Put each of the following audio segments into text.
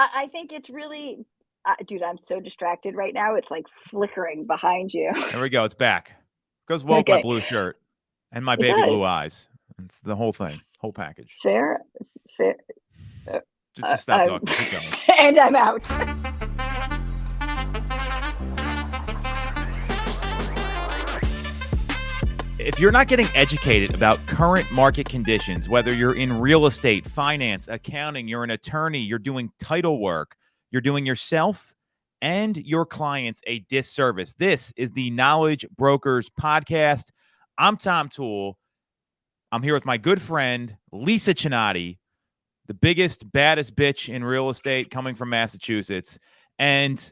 I think it's really, dude, I'm so distracted right now. It's like flickering behind you. There we go. It's back. Goes well with my Okay, blue shirt and my it baby blue does. eyes. It's the whole thing, whole package. Fair, fair. Uh, Just stop um, talking. Keep going. and I'm out. If you're not getting educated about current market conditions, whether you're in real estate, finance, accounting, you're an attorney, you're doing title work, you're doing yourself and your clients a disservice. This is the Knowledge Brokers Podcast. I'm Tom Toole. I'm here with my good friend, Lisa Chinatti, the biggest, baddest bitch in real estate coming from Massachusetts. And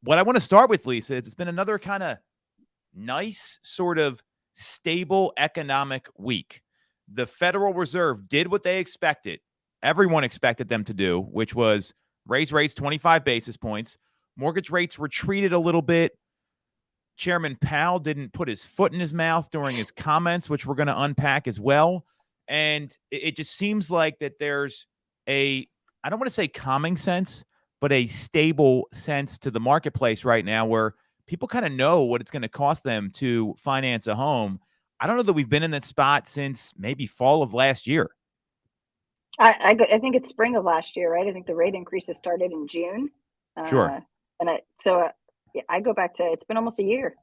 what I want to start with, Lisa, it's been another kind of nice, sort of stable economic week. The Federal Reserve did what they expected. Everyone expected them to do, which was raise rates 25 basis points. Mortgage rates retreated a little bit. Chairman Powell didn't put his foot in his mouth during his comments, which we're going to unpack as well. And it just seems like that there's I don't want to say calming sense, but a stable sense to the marketplace right now where people kind of know what it's going to cost them to finance a home. I don't know that we've been in that spot since maybe fall of last year. I think it's spring of last year, right? I think the rate increases started in June. Sure. And I go back to, it's been almost a year.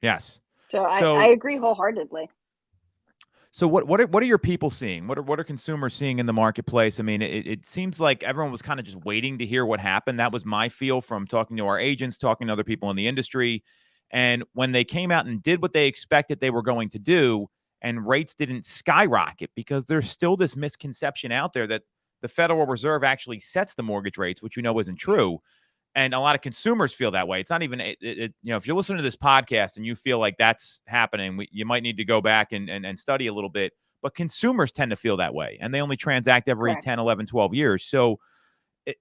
Yes. So I agree wholeheartedly. So what are your people seeing? What are consumers seeing in the marketplace? I mean, it seems like everyone was kind of just waiting to hear what happened. That was my feel from talking to our agents, talking to other people in the industry. And when they came out and did what they expected they were going to do, and rates didn't skyrocket, because there's still this misconception out there that the Federal Reserve actually sets the mortgage rates, which isn't true. And a lot of consumers feel that way. It's not even, if you're listening to this podcast and you feel like that's happening, you might need to go back and study a little bit. But consumers tend to feel that way, and they only transact every Correct. 10, 11, 12 years. So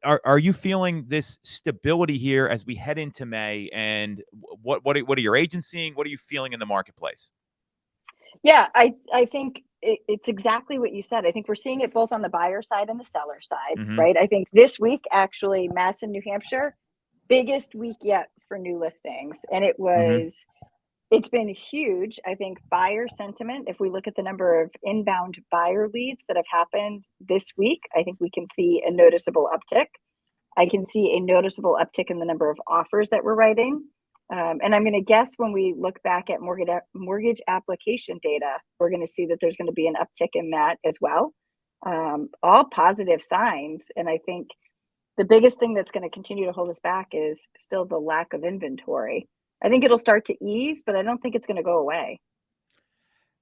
are you feeling this stability here as we head into May? And what are your agents seeing? What are you feeling in the marketplace? Yeah, I think it's exactly what you said. I think we're seeing it both on the buyer side and the seller side, Mm-hmm. right? I think this week, actually, Mass and New Hampshire, biggest week yet for new listings. And it's been huge. I think buyer sentiment, if we look at the number of inbound buyer leads that have happened this week, I think we can see a noticeable uptick. I can see a noticeable uptick in the number of offers that we're writing. And I'm going to guess when we look back at mortgage application data, we're going to see that there's going to be an uptick in that as well. All positive signs. And I think the biggest thing that's going to continue to hold us back is still the lack of inventory. I think it'll start to ease, but I don't think it's going to go away.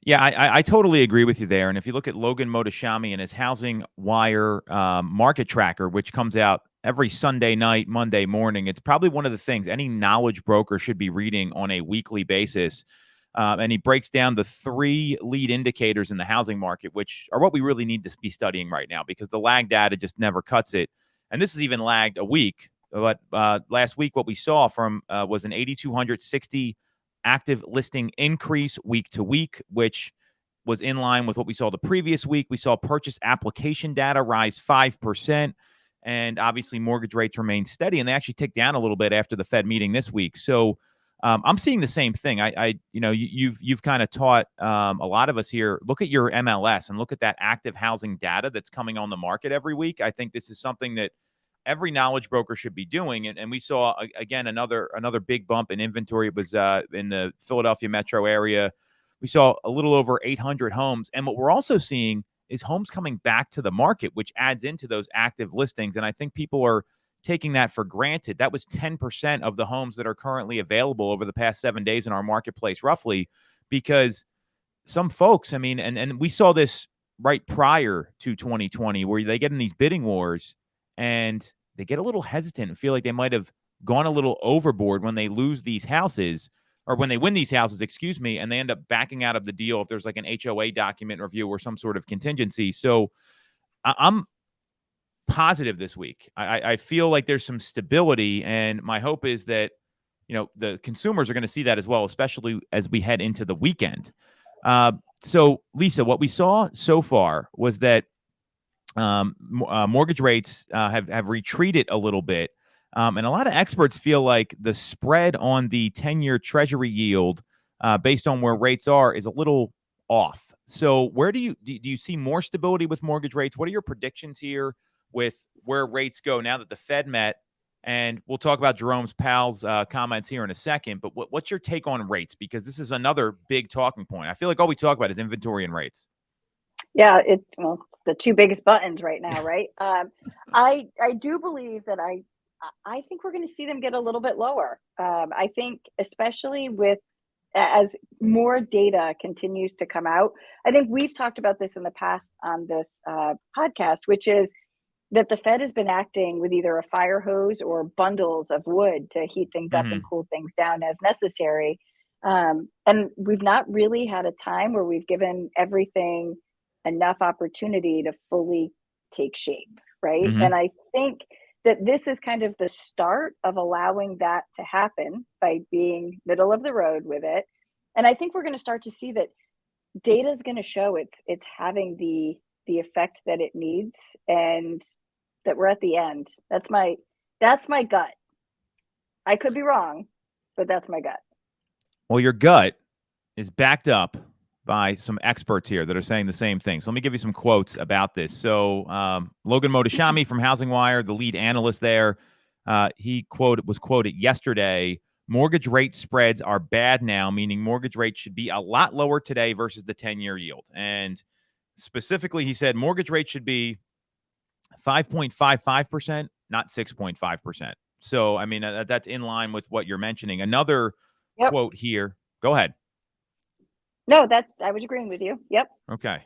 Yeah, I totally agree with you there. And if you look at Logan Motoshami and his HousingWire market tracker, which comes out every Sunday night, Monday morning, it's probably one of the things any knowledge broker should be reading on a weekly basis. And he breaks down the 3 lead indicators in the housing market, which are what we really need to be studying right now, because the lag data just never cuts it. And this has even lagged a week. But last week, what we saw from was an 8,260 active listing increase week to week, which was in line with what we saw the previous week. We saw purchase application data rise 5%, and obviously mortgage rates remain steady, and they actually ticked down a little bit after the Fed meeting this week. So I'm seeing the same thing. You've kind of taught a lot of us here. Look at your MLS and look at that active housing data that's coming on the market every week. I think this is something that every knowledge broker should be doing. And we saw, again, another big bump in inventory. It was in the Philadelphia metro area. We saw a little over 800 homes. And what we're also seeing is homes coming back to the market, which adds into those active listings. And I think people are taking that for granted. That was 10% of the homes that are currently available over the past 7 days in our marketplace, roughly, because some folks, and we saw this right prior to 2020, where they get in these bidding wars and they get a little hesitant and feel like they might have gone a little overboard when they lose these houses, or when they win these houses, and they end up backing out of the deal if there's like an HOA document review or some sort of contingency. So I'm positive this week. I feel like there's some stability, and my hope is that, the consumers are going to see that as well, especially as we head into the weekend. So, Lisa, what we saw so far was that mortgage rates have retreated a little bit. And a lot of experts feel like the spread on the 10-year Treasury yield based on where rates are is a little off. So where do you see more stability with mortgage rates? What are your predictions here with where rates go now that the Fed met? And we'll talk about Jerome Powell's comments here in a second. But what's your take on rates? Because this is another big talking point. I feel like all we talk about is inventory and rates. Yeah, it's the two biggest buttons right now, right? I do believe that I think we're going to see them get a little bit lower. I think especially with as more data continues to come out. I think we've talked about this in the past on this podcast, which is that the Fed has been acting with either a fire hose or bundles of wood to heat things up and cool things down as necessary. And we've not really had a time where we've given everything enough opportunity to fully take shape, right? And I think that this is kind of the start of allowing that to happen by being middle of the road with it. And I think we're going to start to see that data is going to show it's having the effect that it needs, and that we're at the end. That's my gut. I could be wrong, but that's my gut. Well, your gut is backed up by some experts here that are saying the same thing. So let me give you some quotes about this. So Logan Mohtashami from HousingWire, the lead analyst there, he was quoted yesterday, mortgage rate spreads are bad now, meaning mortgage rates should be a lot lower today versus the 10-year yield. And specifically, he said mortgage rates should be 5.55%, not 6.5%. So, I mean, that's in line with what you're mentioning. Another quote here. Go ahead. No, I was agreeing with you. Yep. Okay.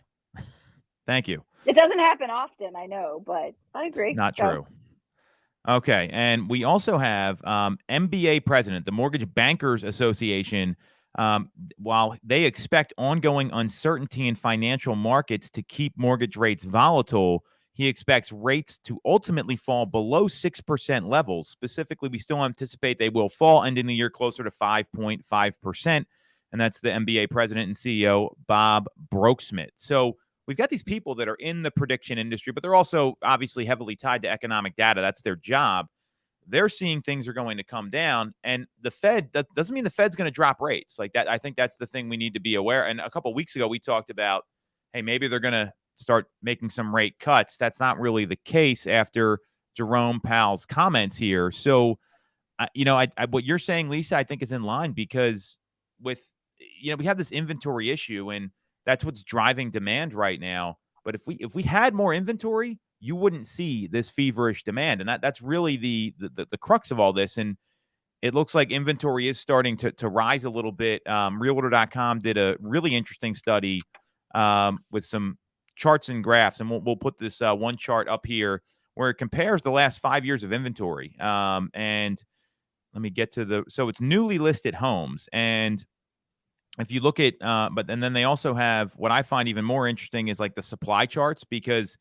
Thank you. It doesn't happen often, I know, but I agree. It's not true. Okay. And we also have MBA president, the Mortgage Bankers Association, while they expect ongoing uncertainty in financial markets to keep mortgage rates volatile, he expects rates to ultimately fall below 6% levels. Specifically, we still anticipate they will fall, ending the year closer to 5.5%. And that's the MBA president and CEO, Bob Brooksmith. So we've got these people that are in the prediction industry, but they're also obviously heavily tied to economic data. That's their job. They're seeing things are going to come down. And the Fed, that doesn't mean the Fed's going to drop rates. Like that, I think that's the thing we need to be aware. And a couple of weeks ago, we talked about, hey, maybe they're going to start making some rate cuts. That's not really the case after Jerome Powell's comments here. So, what you're saying, Lisa, I think is in line because we have this inventory issue and that's what's driving demand right now. But if we had more inventory, you wouldn't see this feverish demand. And that's really the crux of all this. And it looks like inventory is starting to rise a little bit. Realtor.com did a really interesting study with some charts and graphs. And we'll put this one chart up here where it compares the last 5 years of inventory. And let me get to so it's newly listed homes. And if you look at, and then they also have what I find even more interesting is like the supply charts, because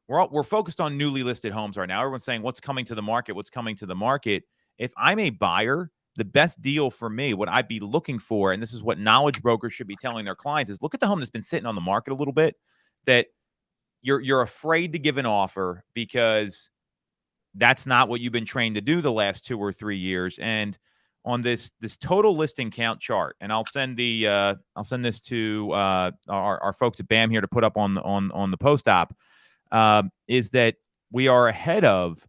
we're focused on newly listed homes right now. Everyone's saying what's coming to the market, what's coming to the market. If I'm a buyer, the best deal for me, what I'd be looking for, and this is what knowledge brokers should be telling their clients, is look at the home that's been sitting on the market a little bit, that you're afraid to give an offer because that's not what you've been trained to do the last 2 or 3 years. And on this total listing count chart, and I'll send this to our folks at BAM here to put up on the post op, is that we are ahead of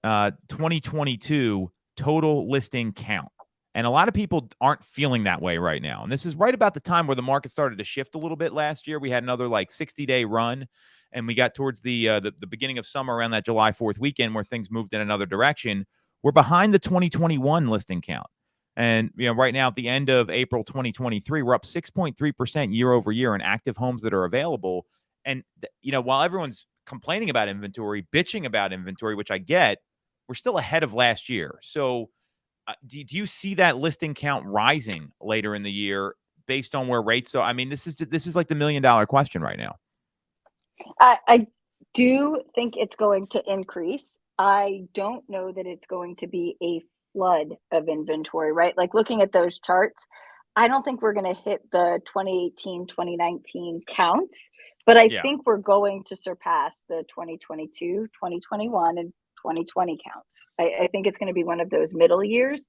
2022 total listing count. And a lot of people aren't feeling that way right now. And this is right about the time where the market started to shift a little bit last year. We had another 60-day run, and we got towards the beginning of summer around that July 4th weekend where things moved in another direction. We're behind the 2021 listing count. And right now at the end of April 2023, we're up 6.3% year over year in active homes that are available. And while everyone's complaining about inventory, bitching about inventory, which I get, we're still ahead of last year. So do you see that listing count rising later in the year based on where rates are? I mean, this is like the $1 million question right now. I do think it's going to increase. I don't know that it's going to be a flood of inventory, right? Like looking at those charts, I don't think we're going to hit the 2018, 2019 counts, but I Yeah. think we're going to surpass the 2022, 2021, and 2020 counts. I think it's going to be one of those middle years.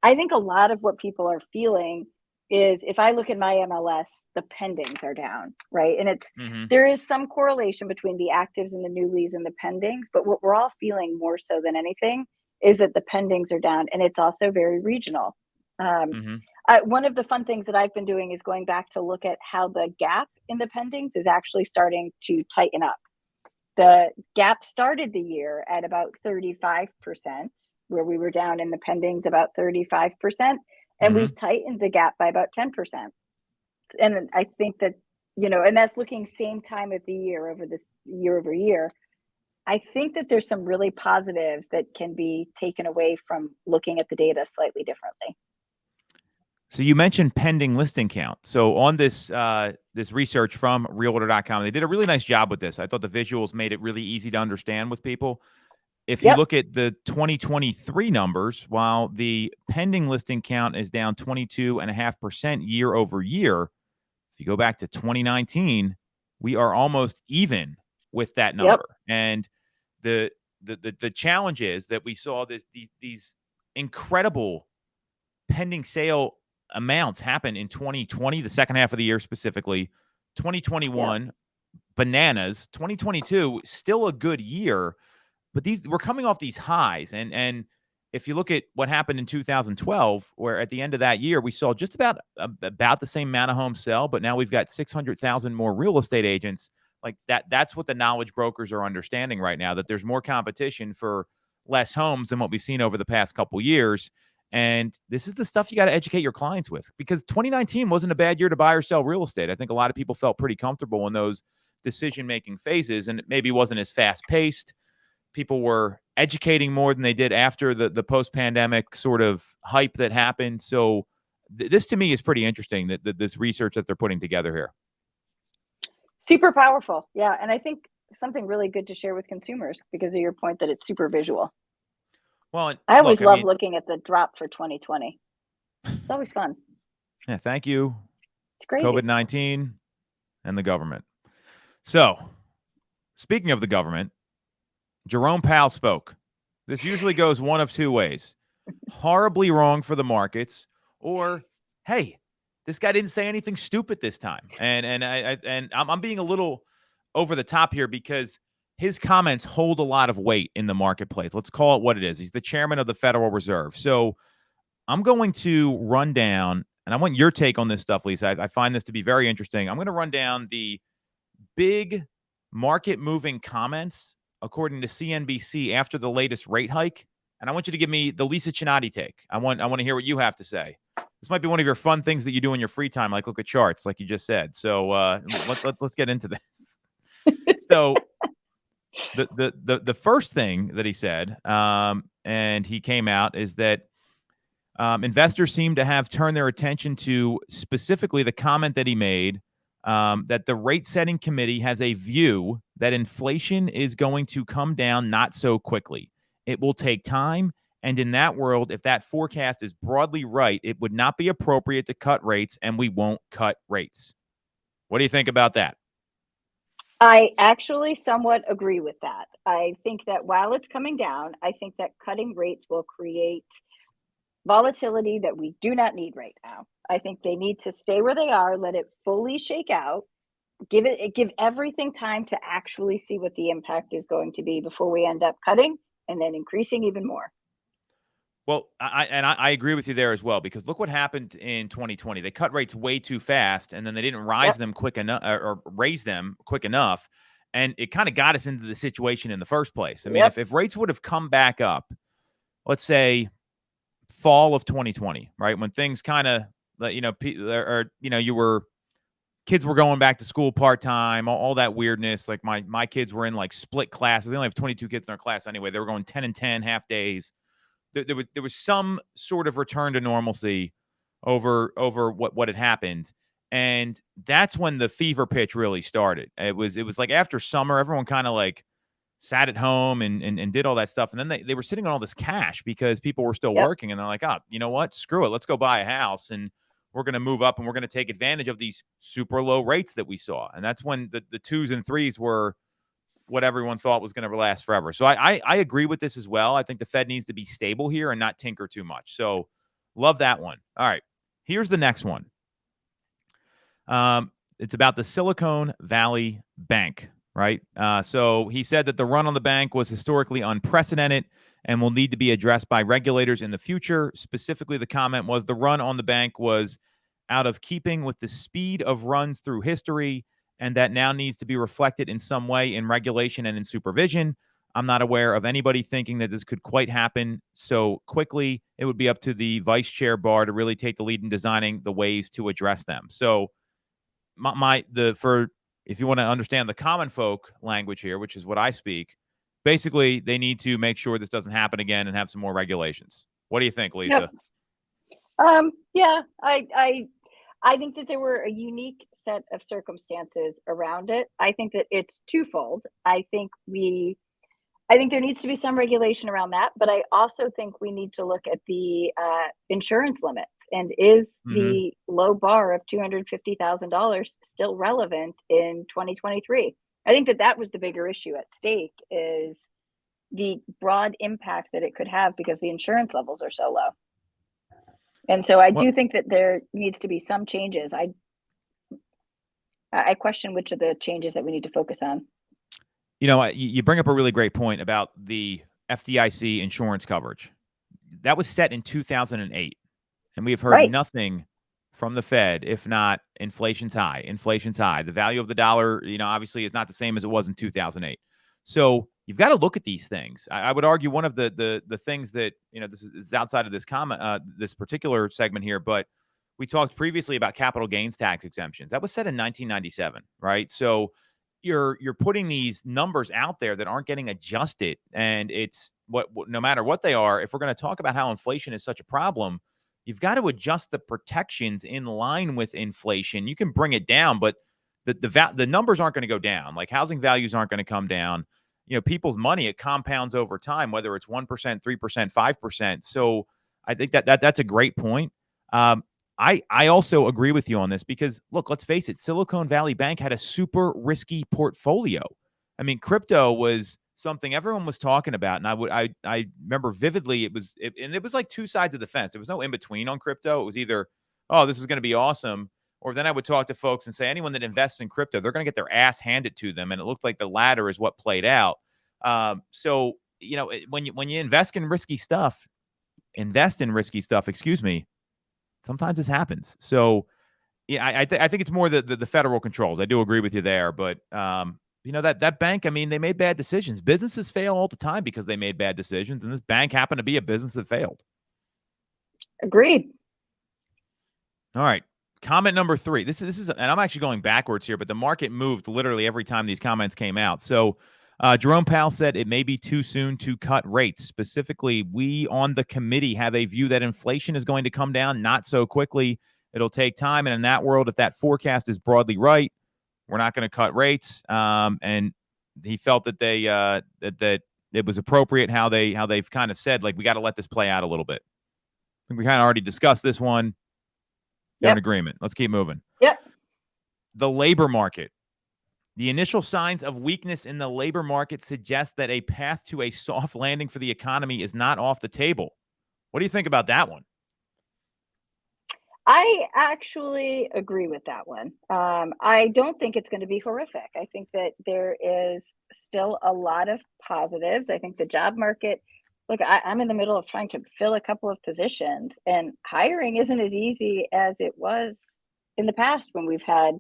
I think a lot of what people are feeling is, if I look at my MLS, the pendings are down, right? And Hmm. there is some correlation between the actives and the newlies and the pendings, but what we're all feeling more so than anything is that the pendings are down, and it's also very regional. Um, Hmm. One of the fun things that I've been doing is going back to look at how the gap in the pendings is actually starting to tighten up. The gap started the year at about 35%, where we were down in the pendings about 35%, and Hmm. we've tightened the gap by about 10%. And I think that, and that's looking same time of the year over this year over year. I think that there's some really positives that can be taken away from looking at the data slightly differently. So you mentioned pending listing count. So on this research from realtor.com, they did a really nice job with this. I thought the visuals made it really easy to understand with people. If you Yep. look at the 2023 numbers, while the pending listing count is down 22.5% year over year, if you go back to 2019, we are almost even with that Yep. number. And the challenge is that we saw these incredible pending sale amounts happen in 2020, the second half of the year specifically. Yep. 2021, bananas. 2022, still a good year, but we're coming off these highs. And if you look at what happened in 2012, where at the end of that year we saw just about the same amount of homes sell, but now we've got 600,000 more real estate agents. Like that's what the knowledge brokers are understanding right now, that there's more competition for less homes than what we've seen over the past couple years. And this is the stuff you got to educate your clients with, because 2019 wasn't a bad year to buy or sell real estate. I think a lot of people felt pretty comfortable in those decision-making phases, and it maybe wasn't as fast-paced. People were educating more than they did after the post-pandemic sort of hype that happened. So this to me is pretty interesting, that this research that they're putting together here. Super powerful. Yeah. And I think something really good to share with consumers because of your point that it's super visual. Well, I always look, I love mean, looking at the drop for 2020. It's always fun. yeah, thank you, It's crazy. COVID-19 and the government. So speaking of the government, Jerome Powell spoke. This usually goes one of two ways: horribly wrong for the markets, or hey, this guy didn't say anything stupid this time. I'm being a little over the top here because his comments hold a lot of weight in the marketplace. Let's call it what it is. He's the chairman of the Federal Reserve. So I'm going to run down, and I want your take on this stuff, Lisa. I find this to be very interesting. I'm going to run down the big market moving comments according to CNBC after the latest rate hike, and I want you to give me the Lisa Chinatti take. I want to hear what you have to say. This might be one of your fun things that you do in your free time, like look at charts, like you just said. So let's get into this. So the first thing that he said, and he came out, is that investors seem to have turned their attention to specifically the comment that he made, that the rate setting committee has a view that inflation is going to come down not so quickly. It will take time. And in that world, if that forecast is broadly right, it would not be appropriate to cut rates, and we won't cut rates. What do you think about that? I actually somewhat agree with that. I think that while it's coming down, I think that cutting rates will create volatility that we do not need right now. I think they need to stay where they are, let it fully shake out, give everything time to actually see what the impact is going to be before we end up cutting and then increasing even more. Well, I agree with you there as well, because look what happened in 2020. They cut rates way too fast, and then they didn't rise Yep. them quick enough, or raise them quick enough, and it kind of got us into the situation in the first place. I mean, Yep. if rates would have come back up, let's say fall of 2020, right, when things kind of, kids were going back to school part time, all that weirdness. Like my kids were in like split classes. They only have 22 kids in their class anyway. They were going 10 and 10 half days. There was some sort of return to normalcy over what had happened, and that's when the fever pitch really started. It was like after summer, everyone kind of like sat at home and did all that stuff, and then they were sitting on all this cash because people were still Yep. working, and they're like, oh, you know what, screw it, let's go buy a house, and we're going to move up and we're going to take advantage of these super low rates that we saw. And that's when the 2s and 3s were what everyone thought was going to last forever. So I agree with this as well. I think the Fed needs to be stable here and not tinker too much. So love that one. All right, here's the next one. It's about the Silicon Valley Bank, right? So he said that the run on the bank was historically unprecedented and will need to be addressed by regulators in the future. Specifically, the comment was the run on the bank was out of keeping with the speed of runs through history, and that now needs to be reflected in some way in regulation and in supervision. I'm not aware of anybody thinking that this could quite happen so quickly. It would be up to the vice chair Barr to really take the lead in designing the ways to address them. So if you want to understand the common folk language here, which is what I speak, basically they need to make sure this doesn't happen again and have some more regulations. What do you think, Lisa? Yep. Yeah, I think that there were a unique set of circumstances around it. I think that it's twofold. I think there needs to be some regulation around that, but I also think we need to look at the insurance limits. And is the low bar of $250,000 still relevant in 2023? I think that was the bigger issue at stake, is the broad impact that it could have because the insurance levels are so low. And so I do think that there needs to be some changes. I question which of the changes that we need to focus on. You bring up a really great point about the FDIC insurance coverage. That was set in 2008, and we have heard nothing from the Fed, if not inflation's high. Inflation's high. The value of the dollar, obviously is not the same as it was in 2008. So you've got to look at these things. I would argue one of the things that, this is outside of this comment, this particular segment here, but we talked previously about capital gains tax exemptions. That was set in 1997, right? So you're putting these numbers out there that aren't getting adjusted, and it's no matter what they are. If we're going to talk about how inflation is such a problem, you've got to adjust the protections in line with inflation. You can bring it down, but the numbers aren't going to go down. Like housing values aren't going to come down. People's money, it compounds over time, whether it's 1%, 3%, 5%. So I think that's a great point. I also agree with you on this because, look, let's face it, Silicon Valley Bank had a super risky portfolio. I mean, crypto was something everyone was talking about, and I remember vividly it was like two sides of the fence. There was no in between on crypto. It was either, oh, this is going to be awesome, or then I would talk to folks and say anyone that invests in crypto, they're going to get their ass handed to them, and it looked like the latter is what played out. So when you invest in risky stuff, sometimes this happens. So, yeah, I think it's more the federal controls. I do agree with you there, but that bank, I mean, they made bad decisions. Businesses fail all the time because they made bad decisions, and this bank happened to be a business that failed. Agreed. All right. Comment number 3. This is, and I'm actually going backwards here, but the market moved literally every time these comments came out. So Jerome Powell said it may be too soon to cut rates. Specifically, we on the committee have a view that inflation is going to come down not so quickly. It'll take time. And in that world, if that forecast is broadly right, we're not going to cut rates. And he felt that that it was appropriate how they've kind of said, like, we got to let this play out a little bit. I think we kind of already discussed this one. You're in agreement. Let's keep moving. Yep. The labor market. The initial signs of weakness in the labor market suggest that a path to a soft landing for the economy is not off the table. What do you think about that one? I actually agree with that one. I don't think it's going to be horrific. I think that there is still a lot of positives. I think the job market, look, I'm in the middle of trying to fill a couple of positions, and hiring isn't as easy as it was in the past when we've had,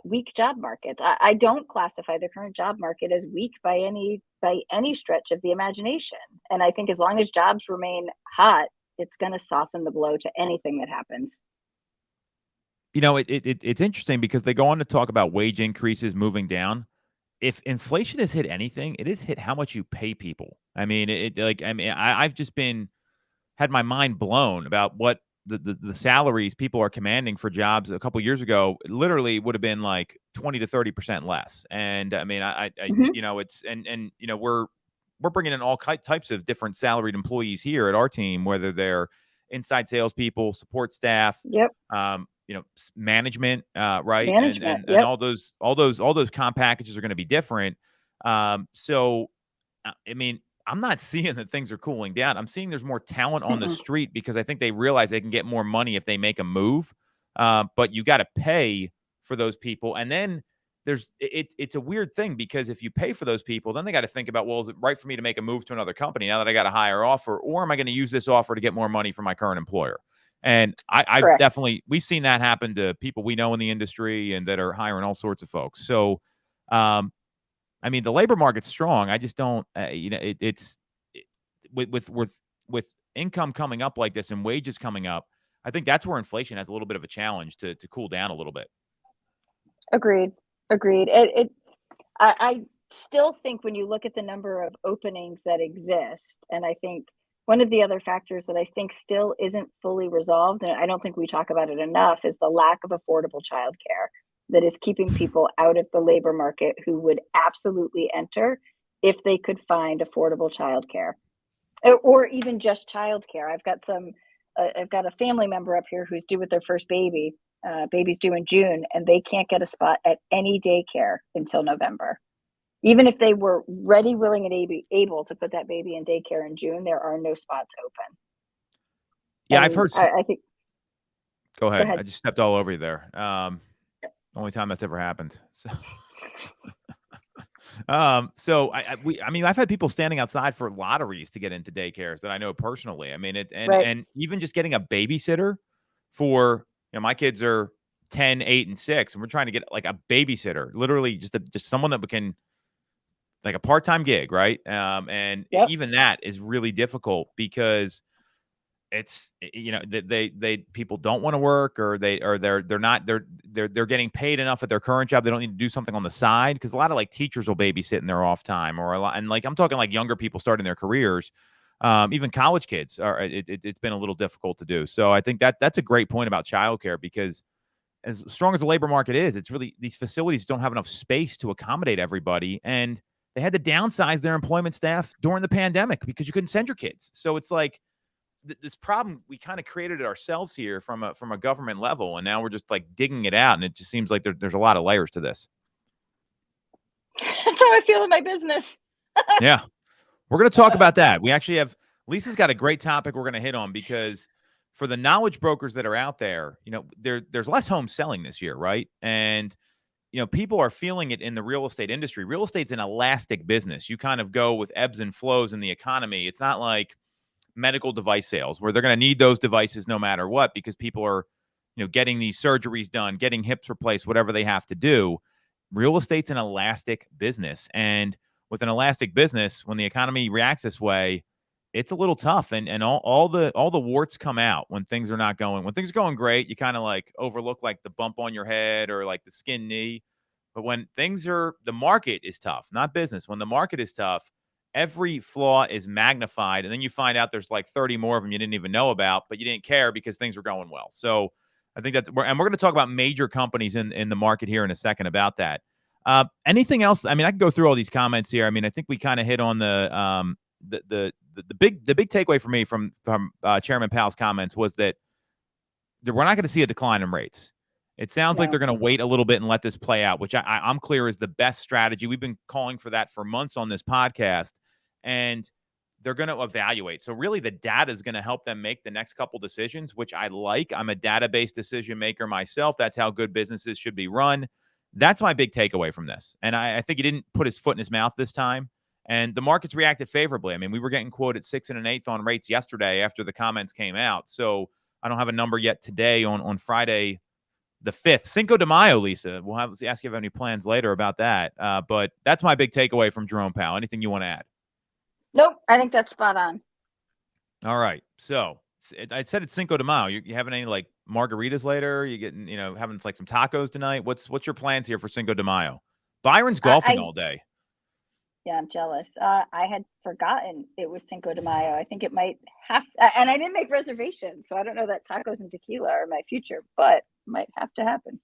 weak job markets. I don't classify the current job market as weak by any stretch of the imagination. And I think as long as jobs remain hot, it's going to soften the blow to anything that happens. It's interesting because they go on to talk about wage increases moving down. If inflation has hit anything, it has hit how much you pay people. I mean, I've just had my mind blown about what the salaries people are commanding for jobs a couple years ago. It literally would have been like 20 to 30% less. And I mean, we're bringing in all types of different salaried employees here at our team, whether they're inside salespeople, support staff, Yep. Management, right? Management. And all those comp packages are going to be different. So, I mean, I'm not seeing that things are cooling down. I'm seeing there's more talent on the street because I think they realize they can get more money if they make a move. But you got to pay for those people. And then it's a weird thing because if you pay for those people, then they got to think about, well, is it right for me to make a move to another company now that I got a higher offer, or am I going to use this offer to get more money from my current employer? And we've seen that happen to people we know in the industry and that are hiring all sorts of folks. So, I mean, the labor market's strong. I just don't, with income coming up like this and wages coming up, I think that's where inflation has a little bit of a challenge to cool down a little bit. Agreed. I still think when you look at the number of openings that exist, and I think one of the other factors that I think still isn't fully resolved, and I don't think we talk about it enough, is the lack of affordable childcare that is keeping people out of the labor market who would absolutely enter if they could find affordable childcare, or even just childcare. I've got a family member up here who's due with their first baby. Baby's due in June, and they can't get a spot at any daycare until November. Even if they were ready, willing, and able to put that baby in daycare in June, there are no spots open. Yeah, and I've heard. I think. Go ahead. I just stepped all over you there. Only time that's ever happened. So, I've had people standing outside for lotteries to get into daycares that I know personally. I mean, and even just getting a babysitter for, my kids are 10, 8, and 6, and we're trying to get like a babysitter, literally just someone that can, like a part-time gig, right? And even that is really difficult because it's, people don't want to work, or they're getting paid enough at their current job. They don't need to do something on the side, because a lot of like teachers will babysit in their off time, and like I'm talking like younger people starting their careers. Even college kids it's been a little difficult to do. So I think that's a great point about childcare, because as strong as the labor market is, it's really, these facilities don't have enough space to accommodate everybody. And they had to downsize their employment staff during the pandemic because you couldn't send your kids. So it's like this problem, we kind of created it ourselves here from a government level. And now we're just like digging it out. And it just seems like there's a lot of layers to this. That's how I feel in my business. Yeah. We're going to talk about that. We actually have, Lisa's got a great topic we're going to hit on, because for the knowledge brokers that are out there, there's less home selling this year, right? And, people are feeling it in the real estate industry. Real estate's an elastic business. You kind of go with ebbs and flows in the economy. It's not like medical device sales where they're going to need those devices no matter what, because people are, getting these surgeries done, getting hips replaced, whatever they have to do. Real estate's an elastic business. And with an elastic business, when the economy reacts this way, it's a little tough, and all the warts come out when things are not going. When things are going great, you kind of like overlook like the bump on your head or like the skin knee. But when the market is tough, not business. When the market is tough, every flaw is magnified, and then you find out there's like 30 more of them you didn't even know about, but you didn't care because things were going well. So I think we're going to talk about major companies in the market here in a second about that. Anything else? I mean, I can go through all these comments here. I mean, I think we kind of hit on the big takeaway for me from Chairman Powell's comments was that we're not going to see a decline in rates. It sounds like they're going to wait a little bit and let this play out, which I'm clear is the best strategy. We've been calling for that for months on this podcast, and they're going to evaluate. So really the data is going to help them make the next couple decisions, which I like. I'm a database decision maker myself. That's how good businesses should be run. That's my big takeaway from this. And I think he didn't put his foot in his mouth this time. And the markets reacted favorably. I mean, we were getting quoted 6 1/8 on rates yesterday after the comments came out. So I don't have a number yet today on Friday the 5th. Cinco de Mayo, Lisa. We'll ask you if you have any plans later about that. But that's my big takeaway from Jerome Powell. Anything you want to add? Nope. I think that's spot on. All right. So I said it's Cinco de Mayo. You having any like margaritas later? You getting, having like some tacos tonight? What's your plans here for Cinco de Mayo? Byron's golfing all day. Yeah, I'm jealous. I had forgotten it was Cinco de Mayo. I think it might have, and I didn't make reservations, so I don't know that tacos and tequila are my future, but it might have to happen.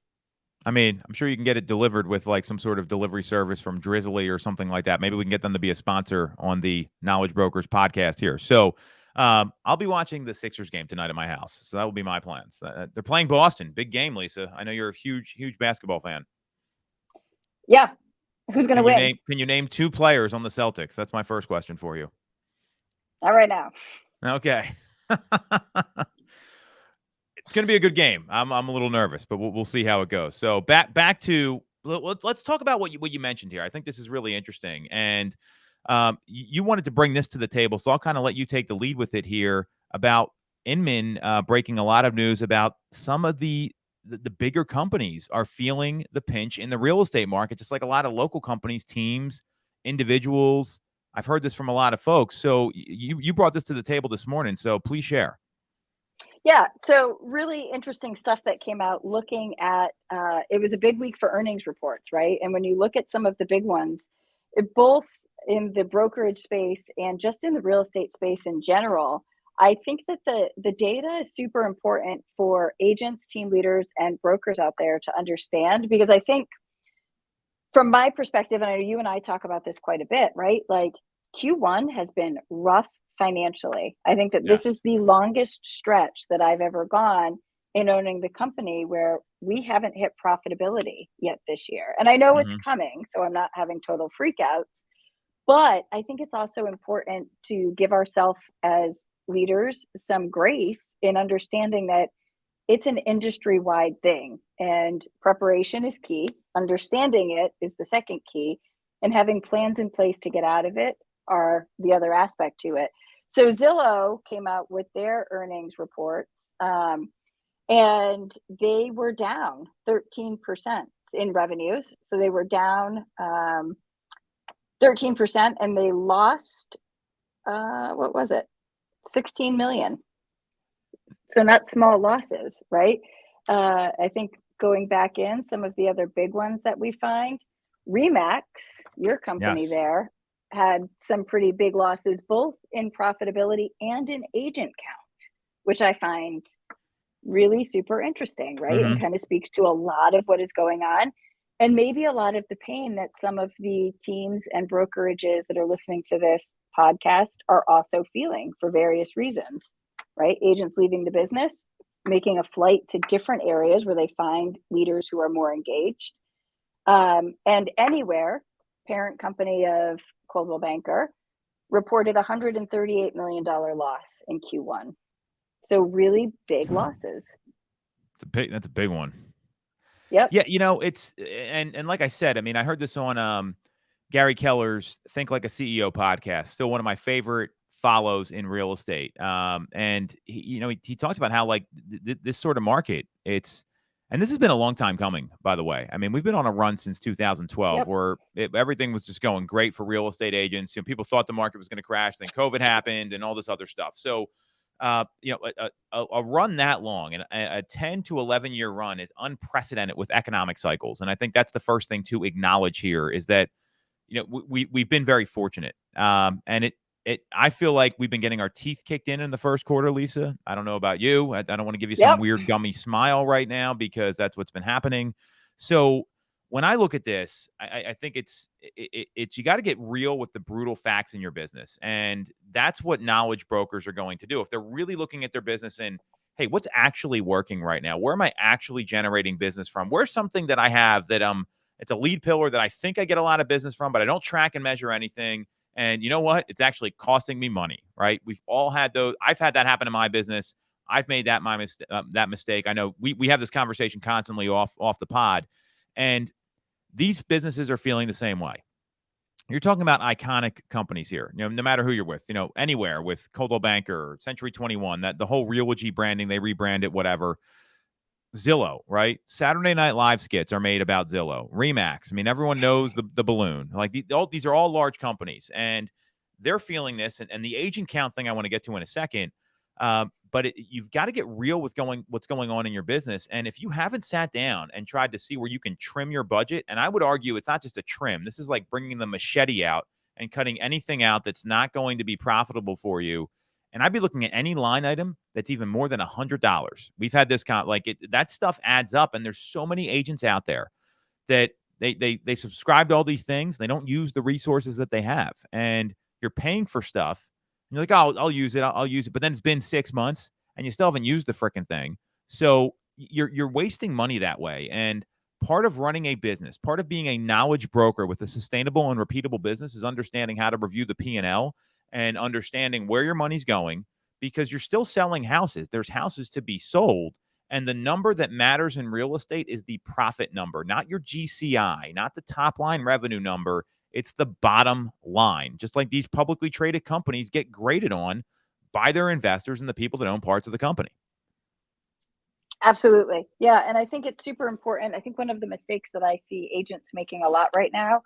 I mean, I'm sure you can get it delivered with like some sort of delivery service from Drizzly or something like that. Maybe we can get them to be a sponsor on the Knowledge Brokers podcast here. So I'll be watching the Sixers game tonight at my house, so that will be my plans. They're playing Boston, big game, Lisa. I know you're a huge basketball fan. Yeah, who's going to win? Can you name 2 players on the Celtics? That's my first question for you. Not right now. Okay. It's going to be a good game. I'm a little nervous, but we'll see how it goes. So back to let's talk about what you mentioned here. I think this is really interesting, and you wanted to bring this to the table, so I'll kind of let you take the lead with it here about Inman breaking a lot of news about some of the bigger companies are feeling the pinch in the real estate market, just like a lot of local companies, teams, individuals. I've heard this from a lot of folks. So you brought this to the table this morning, so please share. Yeah, so really interesting stuff that came out looking at, it was a big week for earnings reports, right? And when you look at some of the big ones, both in the brokerage space and just in the real estate space in general, I think that the data is super important for agents, team leaders, and brokers out there to understand, because I think from my perspective, and I know you and I talk about this quite a bit, right? Like Q1 has been rough financially. I think that this is the longest stretch that I've ever gone in owning the company where we haven't hit profitability yet this year. And I know it's coming, so I'm not having total freakouts, but I think it's also important to give ourselves as leaders some grace in understanding that it's an industry-wide thing, and preparation is key. Understanding it is the second key, and having plans in place to get out of it are the other aspect to it. So Zillow came out with their earnings reports, and they were down 13% in revenues. So they were down 13%, and they lost, what was it? 16 million. So not small losses, right? I think going back in some of the other big ones that we find, Remax, your company there, had some pretty big losses, both in profitability and in agent count, which I find really super interesting, right? And kind of speaks to a lot of what is going on, and maybe a lot of the pain that some of the teams and brokerages that are listening to this podcast are also feeling for various reasons, right? Agents leaving the business, making a flight to different areas where they find leaders who are more engaged. And Anywhere, parent company of Coldwell Banker, reported $138 million loss in Q1. So really big losses. That's a big one. Yep. Yeah, it's and like I said, I mean, I heard this on Gary Keller's Think Like a CEO podcast. Still one of my favorite follows in real estate. And he talked about how like this sort of market, and this has been a long time coming, by the way. I mean, we've been on a run since 2012 where everything was just going great for real estate agents. People thought the market was going to crash, then COVID happened and all this other stuff. So, a run that long, and a 10 to 11 year run is unprecedented with economic cycles. And I think that's the first thing to acknowledge here is that, we've been very fortunate. And I feel like we've been getting our teeth kicked in the first quarter, Lisa. I don't know about you. I don't want to give you some weird gummy smile right now because that's what's been happening. So when I look at this, I think it's you got to get real with the brutal facts in your business. And that's what knowledge brokers are going to do. If they're really looking at their business and, hey, what's actually working right now? Where am I actually generating business from? Where's something that I have that it's a lead pillar that I think I get a lot of business from, but I don't track and measure anything. And you know what? It's actually costing me money, right? We've all had those. I've had that happen in my business. I've made that that mistake. I know we have this conversation constantly off the pod, and these businesses are feeling the same way. You're talking about iconic companies here. No matter who you're with. Anywhere with Coldwell Banker, Century 21, that the whole Realogy branding, they rebrand it, whatever. Zillow, right? Saturday Night Live skits are made about Zillow. Remax. I mean, everyone knows the balloon. Like these are all large companies, and they're feeling this. And the agent count thing I want to get to in a second. But you've got to get real with what's going on in your business. And if you haven't sat down and tried to see where you can trim your budget, and I would argue it's not just a trim. This is like bringing the machete out and cutting anything out that's not going to be profitable for you. And I'd be looking at any line item that's even more than $100. We've had this that stuff adds up. And there's so many agents out there that they subscribe to all these things. They don't use the resources that they have. And you're paying for stuff you're like, oh, I'll use it. I'll use it. But then it's been 6 months and you still haven't used the freaking thing. So you're wasting money that way. And part of running a business, part of being a knowledge broker with a sustainable and repeatable business is understanding how to review the P&L and understanding where your money's going, because you're still selling houses. There's houses to be sold. And the number that matters in real estate is the profit number, not your GCI, not the top line revenue number. It's the bottom line. Just like these publicly traded companies get graded on by their investors and the people that own parts of the company. Absolutely. Yeah. And I think it's super important. I think one of the mistakes that I see agents making a lot right now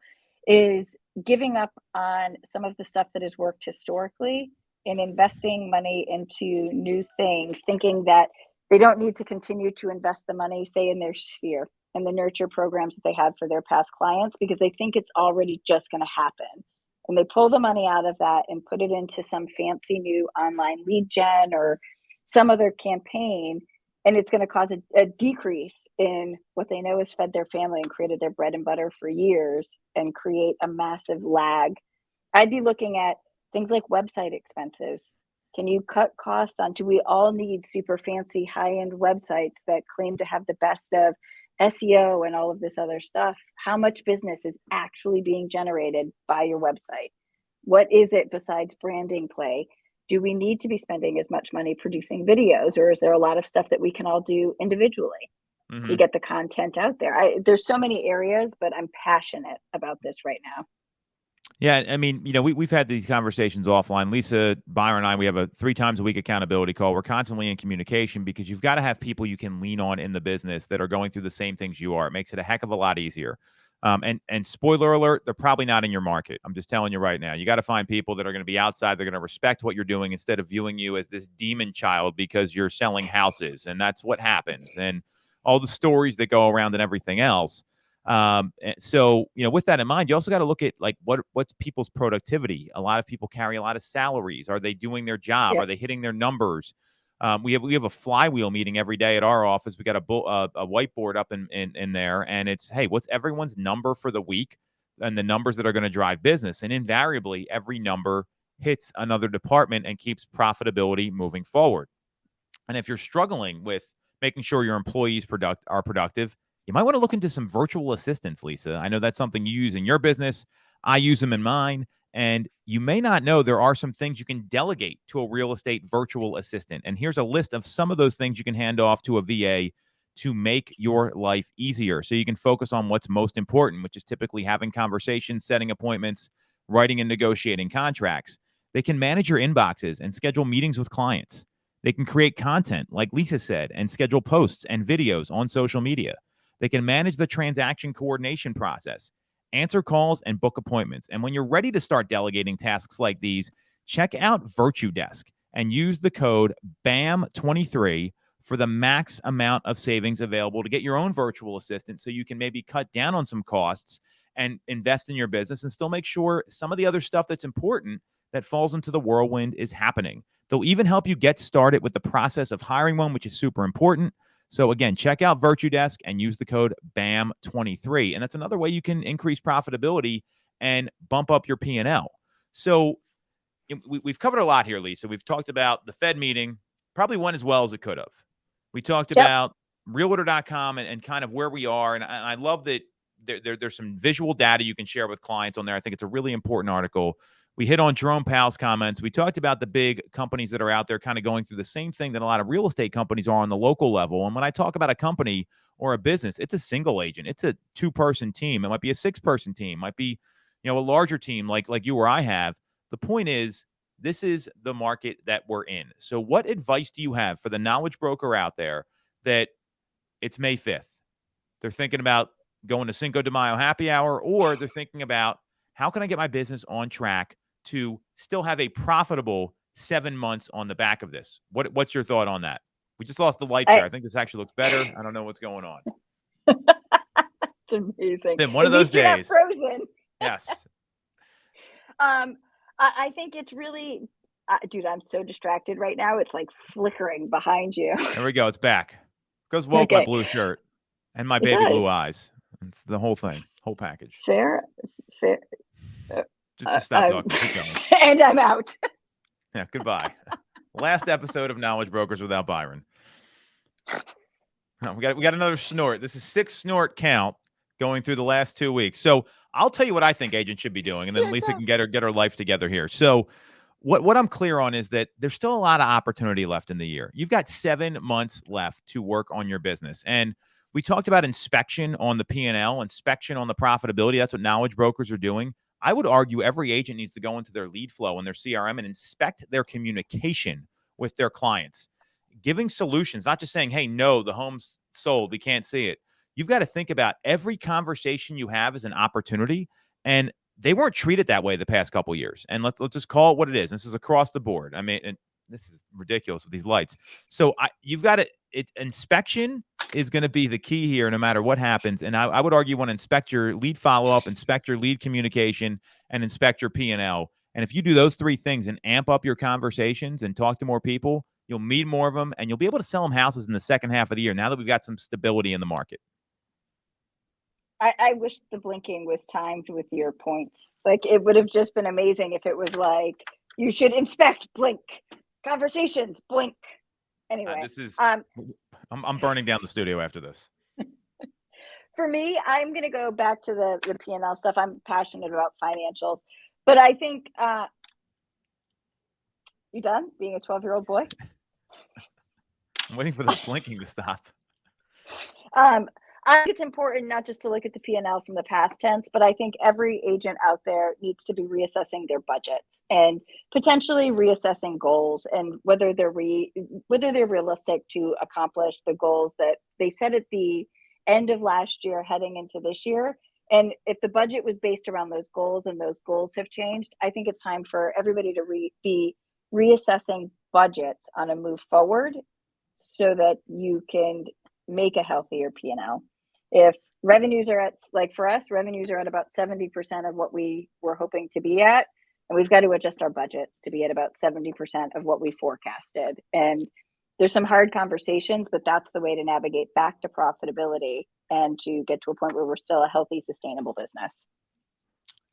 is giving up on some of the stuff that has worked historically and investing money into new things, thinking that they don't need to continue to invest the money, say, in their sphere and the nurture programs that they had for their past clients, because they think it's already just going to happen. And they pull the money out of that and put it into some fancy new online lead gen or some other campaign. And it's going to cause a decrease in what they know has fed their family and created their bread and butter for years and create a massive lag. I'd be looking at things like website expenses. Can you cut costs on? Do we all need super fancy high-end websites that claim to have the best of SEO and all of this other stuff? How much business is actually being generated by your website? What is it besides branding play? Do we need to be spending as much money producing videos, or is there a lot of stuff that we can all do individually to get the content out there? There's so many areas, but I'm passionate about this right now. Yeah, I mean, we've had these conversations offline. Lisa, Byron, and I, we have a 3 times a week accountability call. We're constantly in communication because you've got to have people you can lean on in the business that are going through the same things you are. It makes it a heck of a lot easier. And spoiler alert, they're probably not in your market. I'm just telling you right now. You got to find people that are going to be outside. They're going to respect what you're doing instead of viewing you as this demon child because you're selling houses. And that's what happens. And all the stories that go around and everything else. So, with that in mind, you also got to look at like what's people's productivity. A lot of people carry a lot of salaries. Are they doing their job? Yeah. Are they hitting their numbers? We have a flywheel meeting every day at our office. We got a whiteboard up in there, and it's, hey, what's everyone's number for the week and the numbers that are going to drive business? And invariably, every number hits another department and keeps profitability moving forward. And if you're struggling with making sure your employees are productive, you might want to look into some virtual assistants, Lisa. I know that's something you use in your business. I use them in mine. And you may not know there are some things you can delegate to a real estate virtual assistant. And here's a list of some of those things you can hand off to a VA to make your life easier so you can focus on what's most important, which is typically having conversations, setting appointments, writing and negotiating contracts. They can manage your inboxes and schedule meetings with clients. They can create content, like Lisa said, and schedule posts and videos on social media. They can manage the transaction coordination process, answer calls, and book appointments. And when you're ready to start delegating tasks like these, check out Virtue Desk and use the code BAM23 for the max amount of savings available to get your own virtual assistant so you can maybe cut down on some costs and invest in your business and still make sure some of the other stuff that's important that falls into the whirlwind is happening. They'll even help you get started with the process of hiring one, which is super important. So again, check out Virtue Desk and use the code BAM23. And that's another way you can increase profitability and bump up your P&L. So we've covered a lot here, Lisa. We've talked about the Fed meeting, probably went as well as it could have. We talked about Realtor.com and kind of where we are. And I love that there's some visual data you can share with clients on there. I think it's a really important article. We hit on Jerome Powell's comments. We talked about the big companies that are out there kind of going through the same thing that a lot of real estate companies are on the local level. And when I talk about a company or a business, it's a single agent. It's a 2-person team. It might be a 6-person team. It might be, a larger team like you or I have. The point is, this is the market that we're in. So what advice do you have for the knowledge broker out there that it's May 5th? They're thinking about going to Cinco de Mayo happy hour, or they're thinking about how can I get my business on track to still have a profitable 7 months on the back of this? What's your thought on that? We just lost the lights here. I think this actually looks better. I don't know what's going on. It's amazing. It's been one of those days. You're not frozen. Yes. I think it's really, dude, I'm so distracted right now. It's like flickering behind you. There we go. It's back. Goes well with my blue shirt and my baby blue eyes. It's the whole thing, whole package. Fair. Just stop talking. Keep going. And I'm out. Yeah, goodbye. Last episode of Knowledge Brokers without Byron. We got another snort. This is 6 snort count going through the last 2 weeks. So I'll tell you what I think agents should be doing, and then Lisa can get her life together here. So what I'm clear on is that there's still a lot of opportunity left in the year. You've got 7 months left to work on your business. And we talked about inspection on the P&L, inspection on the profitability. That's what knowledge brokers are doing. I would argue every agent needs to go into their lead flow and their CRM and inspect their communication with their clients, giving solutions, not just saying, hey, no, the home's sold, we can't see it. You've got to think about every conversation you have as an opportunity, and they weren't treated that way the past couple of years. And let's just call it what it is. This is across the board. I mean, and this is ridiculous with these lights. So you've got to, inspection is going to be the key here no matter what happens. And I would argue you want to inspect your lead follow-up, inspect your lead communication, and inspect your P&L. And if you do those 3 things and amp up your conversations and talk to more people, you'll meet more of them, and you'll be able to sell them houses in the second half of the year now that we've got some stability in the market. I wish the blinking was timed with your points. Like, it would have just been amazing if it was like, you should inspect, blink, conversations, blink. Anyway, this is I'm burning down the studio after this. For me, I'm going to go back to the P&L stuff. I'm passionate about financials, but I think you done being a 12-year-old boy? I'm waiting for the blinking to stop. I think it's important not just to look at the P&L from the past tense, but I think every agent out there needs to be reassessing their budgets and potentially reassessing goals and whether they're realistic to accomplish the goals that they set at the end of last year heading into this year. And if the budget was based around those goals and those goals have changed, I think it's time for everybody to be reassessing budgets on a move forward so that you can make a healthier P&L. If revenues are at, like for us, revenues are at about 70% of what we were hoping to be at, and we've got to adjust our budgets to be at about 70% of what we forecasted. And there's some hard conversations, but that's the way to navigate back to profitability and to get to a point where we're still a healthy, sustainable business.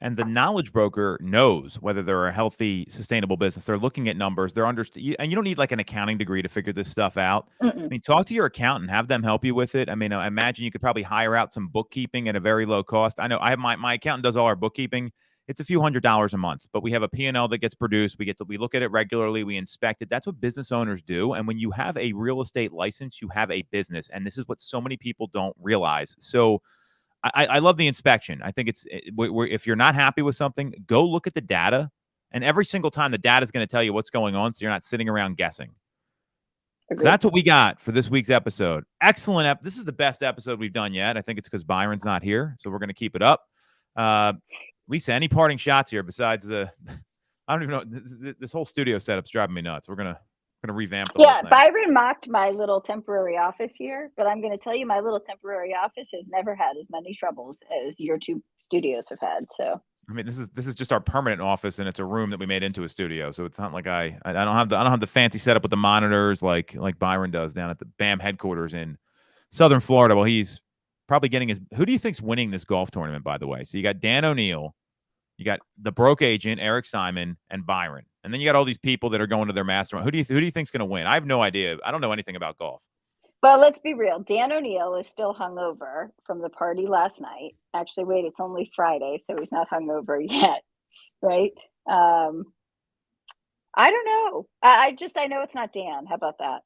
And the knowledge broker knows whether they're a healthy, sustainable business. They're looking at numbers. They're and you don't need like an accounting degree to figure this stuff out. I mean, talk to your accountant, have them help you with it. I mean, I imagine you could probably hire out some bookkeeping at a very low cost. I know I have my accountant does all our bookkeeping. It's a few $100s a month, but we have a P&L that gets produced. We look at it regularly. We inspect it. That's what business owners do. And when you have a real estate license, you have a business. And this is what so many people don't realize. So I love the inspection. I think if you're not happy with something, go look at the data. And every single time the data is going to tell you what's going on. So you're not sitting around guessing. Agreed. So that's what we got for this week's episode. Excellent. This is the best episode we've done yet. I think it's because Byron's not here. So we're going to keep it up. Lisa, any parting shots here besides I don't even know. This whole studio setup's driving me nuts. We're going to revamp the whole thing. Byron mocked my little temporary office here, but I'm going to tell you my little temporary office has never had as many troubles as your 2 studios have had. So I mean, this is just our permanent office, and it's a room that we made into a studio. So it's not like I don't have the fancy setup with the monitors like Byron does down at the BAM headquarters in Southern Florida. Well, he's probably getting who do you think's winning this golf tournament, by the way? So you got Dan O'Neill, you got the broke agent Eric Simon, and Byron. And then you got all these people that are going to their mastermind. Who do you think's going to win? I have no idea. I don't know anything about golf. Well, let's be real. Dan O'Neill is still hungover from the party last night. Actually, wait, it's only Friday, so he's not hungover yet, right? I don't know. I know it's not Dan. How about that?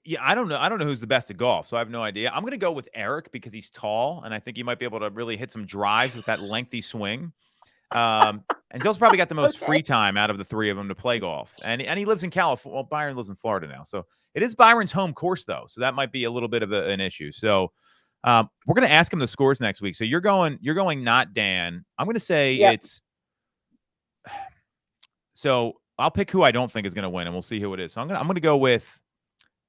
Yeah, I don't know. I don't know who's the best at golf, so I have no idea. I'm going to go with Eric because he's tall, and I think he might be able to really hit some drives with that lengthy swing. And Dill's probably got the most free time out of the 3 of them to play golf. And he lives in California. Well, Byron lives in Florida now. So it is Byron's home course, though. So that might be a little bit of an issue. So we're going to ask him the scores next week. So you're going not Dan. I'm going to say it's – so I'll pick who I don't think is going to win, and we'll see who it is. So I'm going to go with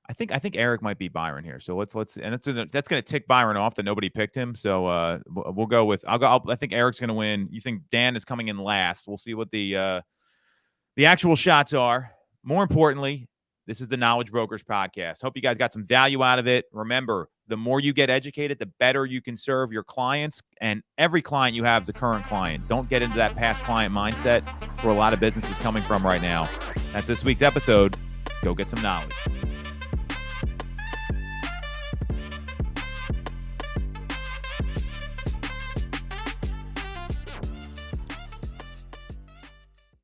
I think Eric might beat Byron here. So let's and that's going to tick Byron off that nobody picked him. So we'll go with I think Eric's going to win. You think Dan is coming in last? We'll see what the actual shots are. More importantly, this is the Knowledge Brokers podcast. Hope you guys got some value out of it. Remember, the more you get educated, the better you can serve your clients. And every client you have is a current client. Don't get into that past client mindset. It's where a lot of business is coming from right now. That's this week's episode. Go get some knowledge.